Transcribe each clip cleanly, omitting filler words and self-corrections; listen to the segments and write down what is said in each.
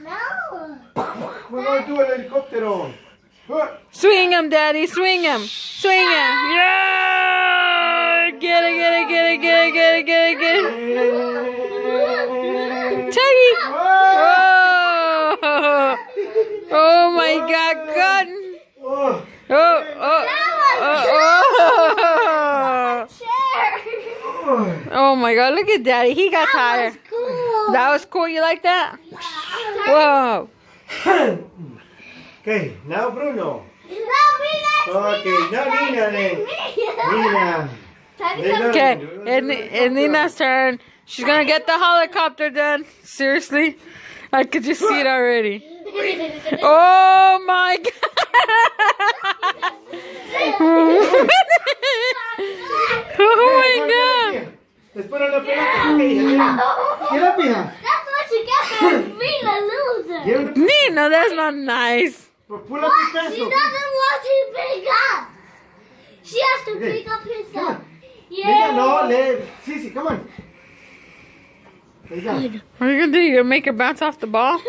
No. We're going to do an helicopter. Swing him, Daddy. Swing him. Swing him. Yeah! Get it, get it, get it, get it, get it, get it, get it. Teddy! Oh! Oh my God! God! Oh! Oh! Oh my God! Look at Daddy. He got tired. That was cool. You like that? Whoa! Okay, now Bruno. Okay, now Nina. Nina. Okay, and Nina's turn. She's gonna get the helicopter then. Seriously? I could just see it already. Oh my God! Oh my God! Let's put on the pelota. Get up here. That's what you get for being a loser. Nina, that's not nice. Pull up your What? She pencil. doesn't want to pick up. She has to pick up his Come stuff. on. Yeah. Nina, no, Sisi, come on. There you go. What are you gonna do? You gonna make her bounce off the ball?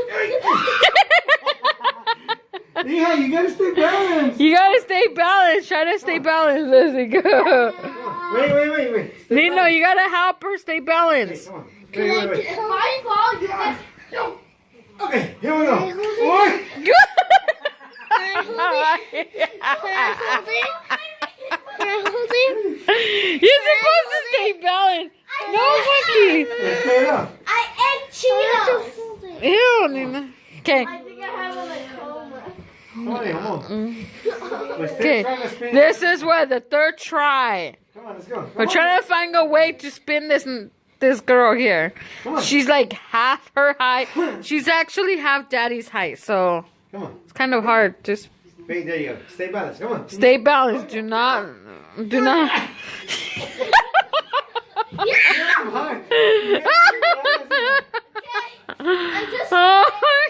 Yeah, you gotta stay balanced. You gotta stay balanced. Try to stay balanced. Let's go. Wait. Stay Nino, balanced. you gotta help her stay Okay, balanced. come on. Wait. If I fall, you have Okay, here we go. Can I hold it? You're supposed to stay balanced. No, monkey. Let's play it up. I ate Cheetos. Ew, Nina. Okay. I think I have a coma. Come on. We're still Okay. trying to spin. This is what the third try. Come on, let's go. We're trying to find a way to spin this girl here. Come on. She's like half her height. She's actually half Daddy's height, so Come on. it's kind of hard. Just Wait, there you go. Stay balanced. Come on. stay balanced. Do not. I'm hard. I'm just. Oh my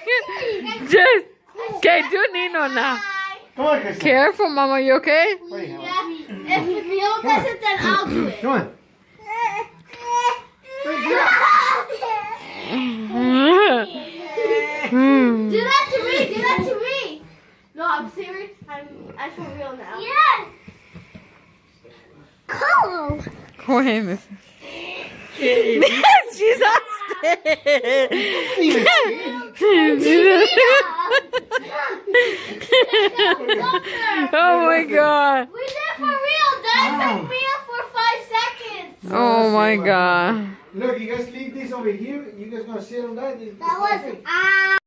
God. Just okay. Do Nino now. Come on, Kristen. Careful, Mama. You okay? Wait, Yeah. If Neil does it, then I'll do it. Come on. Do that to me. Do that to me. No, I'm serious. I'm for real now. Yes. Cool. Wait. She's on Oh my God. We did it for real. That is real for 5 seconds. Oh my God. Look, you guys leave this over here. You guys gonna sit on that. That was